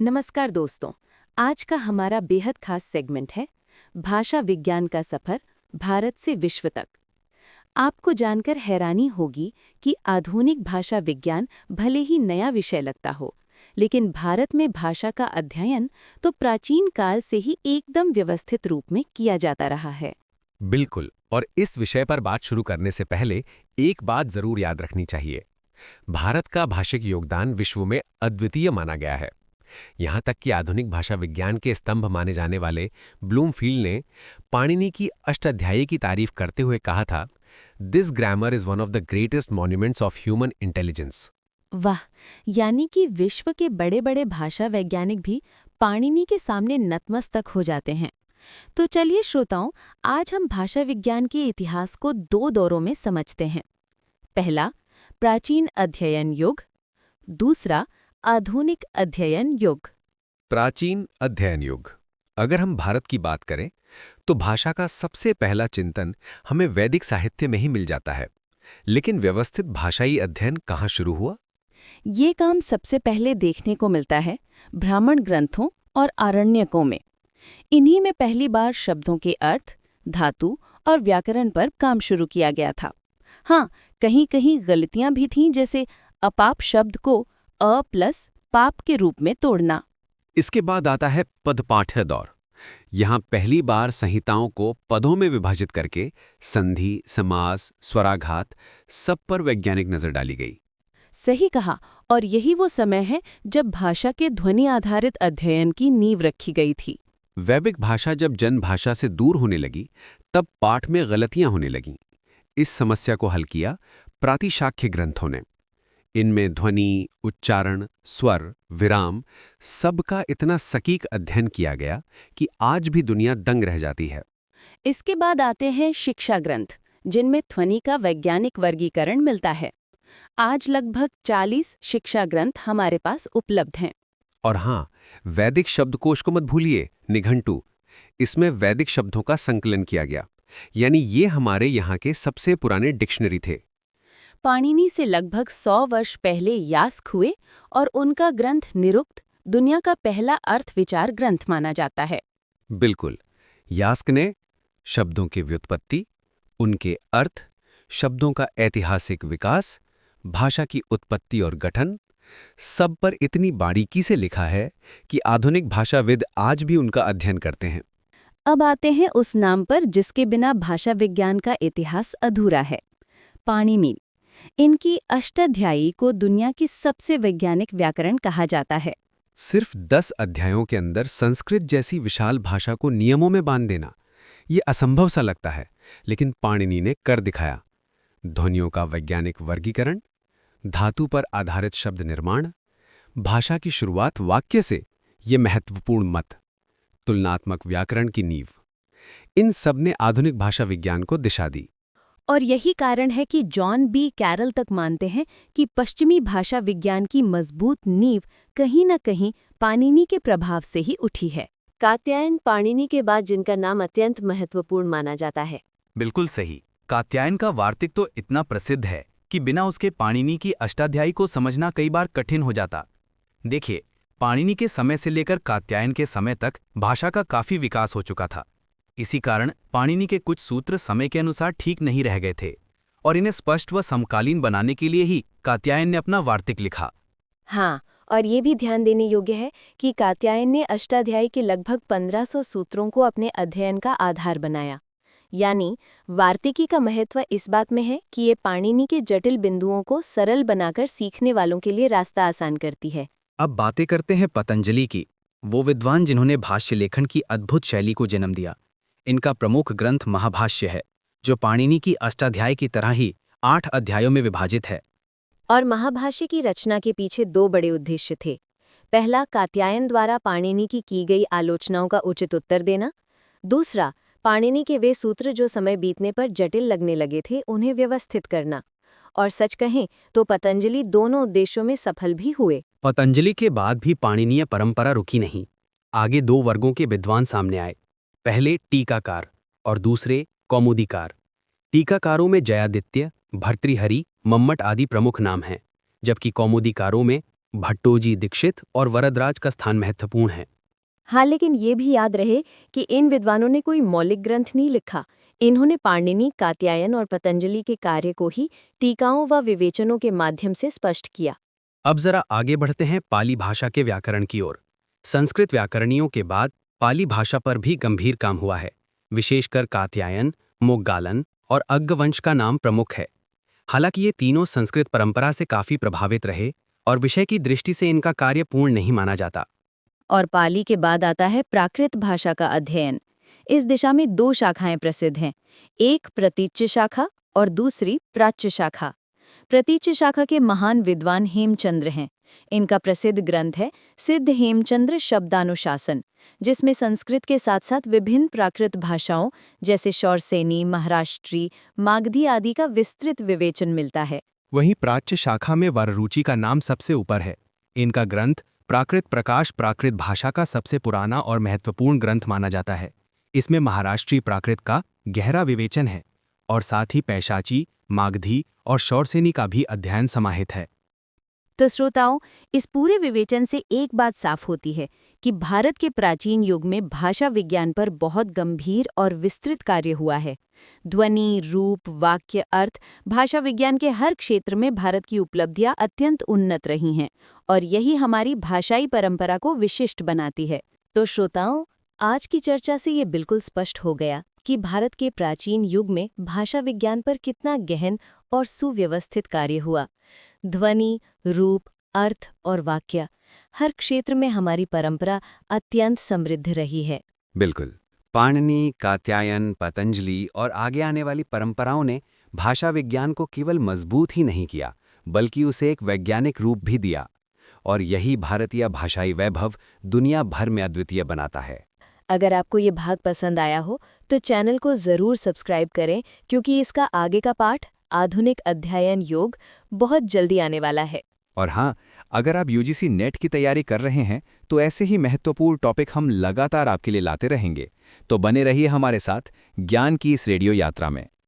नमस्कार दोस्तों। आज का हमारा बेहद खास सेगमेंट है भाषा विज्ञान का सफर भारत से विश्व तक। आपको जानकर हैरानी होगी कि आधुनिक भाषा विज्ञान भले ही नया विषय लगता हो, लेकिन भारत में भाषा का अध्ययन तो प्राचीन काल से ही एकदम व्यवस्थित रूप में किया जाता रहा है। बिल्कुल। और इस विषय पर बात शुरू करने से पहले एक बात जरूर याद रखनी चाहिए। भारत का भाषिक योगदान विश्व में अद्वितीय माना गया है। यहाँ तक कि आधुनिक भाषा विज्ञान के स्तंभ माने जाने वाले ब्लूमफील्ड ने पाणिनि की अष्टाध्यायी की तारीफ करते हुए कहा था, this grammar is one of the greatest monuments of human intelligence. वाह, यानी कि विश्व के बड़े बड़े भाषा वैज्ञानिक भी पाणिनि के सामने नतमस्तक हो जाते हैं। तो चलिए श्रोताओं, आज हम भाषा विज्ञान के इतिहास को दो दौरों में समझते हैं। पहला, प्राचीन अध्ययन युग। दूसरा, आधुनिक अध्ययन युग। प्राचीन अध्ययन युग। अगर हम भारत की बात करें तो भाषा का सबसे पहला चिंतन हमें वैदिक साहित्य में ही मिल जाता है। लेकिन व्यवस्थित भाषाई अध्ययन कहाँ शुरू हुआ? ये काम सबसे पहले देखने को मिलता है ब्राह्मण ग्रंथों और आरण्यकों में। इन्हीं में पहली बार शब्दों के अर्थ, धातु और व्याकरण पर काम शुरू किया गया था। हाँ, कहीं कहीं गलतियां भी थीं, जैसे अपाप शब्द को अ प्लस पाप के रूप में तोड़ना। इसके बाद आता है पदपाठ्य दौर। यहाँ पहली बार संहिताओं को पदों में विभाजित करके संधि, समास, स्वराघात सब पर वैज्ञानिक नजर डाली गई। सही कहा। और यही वो समय है जब भाषा के ध्वनि आधारित अध्ययन की नींव रखी गई थी। वैदिक भाषा जब जनभाषा से दूर होने लगी, तब पाठ में गलतियां होने लगीं। इस समस्या को हल किया प्रातिशाख्य ग्रंथों ने। इनमें ध्वनि, उच्चारण, स्वर, विराम सबका इतना सटीक अध्ययन किया गया कि आज भी दुनिया दंग रह जाती है। इसके बाद आते हैं शिक्षा ग्रंथ, जिनमें ध्वनि का वैज्ञानिक वर्गीकरण मिलता है। आज लगभग 40 शिक्षा ग्रंथ हमारे पास उपलब्ध हैं। और हाँ, वैदिक शब्दकोश को मत भूलिए, निघंटु। इसमें वैदिक शब्दों का संकलन किया गया, यानी ये हमारे यहाँ के सबसे पुराने डिक्शनरी थे। पाणिनि से लगभग 100 वर्ष पहले यास्क हुए और उनका ग्रंथ निरुक्त दुनिया का पहला अर्थ विचार ग्रंथ माना जाता है। बिल्कुल। यास्क ने शब्दों की व्युत्पत्ति, उनके अर्थ, शब्दों का ऐतिहासिक विकास, भाषा की उत्पत्ति और गठन सब पर इतनी बारीकी से लिखा है कि आधुनिक भाषाविद आज भी उनका अध्ययन करते हैं। अब आते हैं उस नाम पर जिसके बिना भाषा विज्ञान का इतिहास अधूरा है, पाणिनि। इनकी अष्टाध्यायी को दुनिया की सबसे वैज्ञानिक व्याकरण कहा जाता है। सिर्फ 10 अध्यायों के अंदर संस्कृत जैसी विशाल भाषा को नियमों में बांध देना, ये असंभव सा लगता है, लेकिन पाणिनि ने कर दिखाया। ध्वनियों का वैज्ञानिक वर्गीकरण, धातु पर आधारित शब्द निर्माण, भाषा की शुरुआत वाक्य से, ये महत्वपूर्ण मत, तुलनात्मक व्याकरण की नींव, इन सब ने आधुनिक भाषा विज्ञान को दिशा दी। और यही कारण है कि जॉन बी कैरल तक मानते हैं कि पश्चिमी भाषा विज्ञान की मजबूत नींव कहीं न कहीं पाणिनि के प्रभाव से ही उठी है। कात्यायन पाणिनि के बाद जिनका नाम अत्यंत महत्वपूर्ण माना जाता है। बिल्कुल सही। कात्यायन का वार्तिक तो इतना प्रसिद्ध है कि बिना उसके पाणिनि की अष्टाध्यायी को समझना कई बार कठिन हो जाता। देखिए, पाणिनि के समय से लेकर कात्यायन के समय तक भाषा का काफी विकास हो चुका था। इसी कारण पाणिनि के कुछ सूत्र समय के अनुसार ठीक नहीं रह गए थे और इन्हें स्पष्ट व समकालीन बनाने के लिए ही कात्यायन ने अपना वार्तिक लिखा। हाँ, और ये भी ध्यान देने योग्य है कि कात्यायन ने अष्टाध्यायी के लगभग 1500 सूत्रों को अपने अध्ययन का आधार बनाया। यानी वार्तिकी का महत्व इस बात में है कि ये पाणिनि के जटिल बिंदुओं को सरल बनाकर सीखने वालों के लिए रास्ता आसान करती है। अब बातें करते हैं पतंजलि की, वो विद्वान जिन्होंने भाष्य लेखन की अद्भुत शैली को जन्म दिया। इनका प्रमुख ग्रंथ महाभाष्य है, जो पाणिनि की अष्टाध्यायी की तरह ही 8 अध्यायों में विभाजित है। और महाभाष्य की रचना के पीछे 2 बड़े उद्देश्य थे। पहला, कात्यायन द्वारा पाणिनि की गई आलोचनाओं का उचित उत्तर देना। दूसरा, पाणिनि के वे सूत्र जो समय बीतने पर जटिल लगने लगे थे, उन्हें व्यवस्थित करना। और सच कहें तो पतंजलि दोनों उद्देश्यों में सफल भी हुए। पतंजलि के बाद भी पाणिनीय परंपरा रुकी नहीं। आगे 2 वर्गों के विद्वान सामने आए। पहले टीकाकार और दूसरे कौमुदीकार। टीकाकारों में जयादित्य, भर्तृहरि, मम्मट आदि प्रमुख नाम हैं, जबकि कौमुदीकारों में भट्टोजी दीक्षित और वरदराज का स्थान महत्वपूर्ण है। हाँ, लेकिन ये भी याद रहे कि इन विद्वानों ने कोई मौलिक ग्रंथ नहीं लिखा। इन्होंने पाणिनि, कात्यायन और पतंजलि के कार्य को ही टीकाओं व विवेचनों के माध्यम से स्पष्ट किया। अब जरा आगे बढ़ते हैं पाली भाषा के व्याकरण की ओर। संस्कृत व्याकरणियों के बाद पाली भाषा पर भी गंभीर काम हुआ है। विशेषकर कात्यायन, मोग्गालन और अग्गवंश का नाम प्रमुख है। हालांकि ये तीनों संस्कृत परंपरा से काफी प्रभावित रहे और विषय की दृष्टि से इनका कार्य पूर्ण नहीं माना जाता। और पाली के बाद आता है प्राकृत भाषा का अध्ययन। इस दिशा में दो शाखाएं प्रसिद्ध हैं, एक प्रतीच्य शाखा और दूसरी प्राच्य शाखा। प्रतीच्य शाखा के महान विद्वान हेमचंद्र हैं। इनका प्रसिद्ध ग्रंथ है सिद्ध हेमचंद्र शब्दानुशासन, जिसमें संस्कृत के साथ साथ विभिन्न प्राकृत भाषाओं जैसे शौरसेनी, महाराष्ट्री, मागधी आदि का विस्तृत विवेचन मिलता है। वहीं प्राच्य शाखा में वररुचि का नाम सबसे ऊपर है। इनका ग्रंथ प्राकृत प्रकाश प्राकृत भाषा का सबसे पुराना और महत्वपूर्ण ग्रंथ माना जाता है। इसमें महाराष्ट्री प्राकृत का गहरा विवेचन है और साथ ही पैशाची, मागधी और शौरसेनी का भी अध्ययन समाहित है। तो श्रोताओं, इस पूरे विवेचन से एक बात साफ होती है कि भारत के प्राचीन युग में भाषा विज्ञान पर बहुत गंभीर और विस्तृत कार्य हुआ है। ध्वनि, रूप, वाक्य, अर्थ, भाषा विज्ञान के हर क्षेत्र में भारत की उपलब्धियां अत्यंत उन्नत रही हैं और यही हमारी भाषाई परंपरा को विशिष्ट बनाती है। तो श्रोताओं, आज की चर्चा से ये बिल्कुल स्पष्ट हो गया कि भारत के प्राचीन युग में भाषा विज्ञान पर कितना गहन और सुव्यवस्थित कार्य हुआ। ध्वनि, रूप, अर्थ और वाक्य, हर क्षेत्र में हमारी परंपरा अत्यंत समृद्ध रही है। बिल्कुल। पाणिनि, कात्यायन, पतंजलि और आगे आने वाली परंपराओं ने भाषा विज्ञान को केवल मजबूत ही नहीं किया, बल्कि उसे एक वैज्ञानिक रूप भी दिया। और यही भारतीय भाषाई वैभव दुनिया भर में अद्वितीय बनाता है। अगर आपको ये भाग पसंद आया हो तो चैनल को ज़रूर सब्सक्राइब करें, क्योंकि इसका आगे का पाठ आधुनिक अध्ययन योग बहुत जल्दी आने वाला है। और हाँ, अगर आप यूजीसी नेट की तैयारी कर रहे हैं तो ऐसे ही महत्वपूर्ण टॉपिक हम लगातार आपके लिए लाते रहेंगे। तो बने रहिए हमारे साथ ज्ञान की इस रेडियो यात्रा में।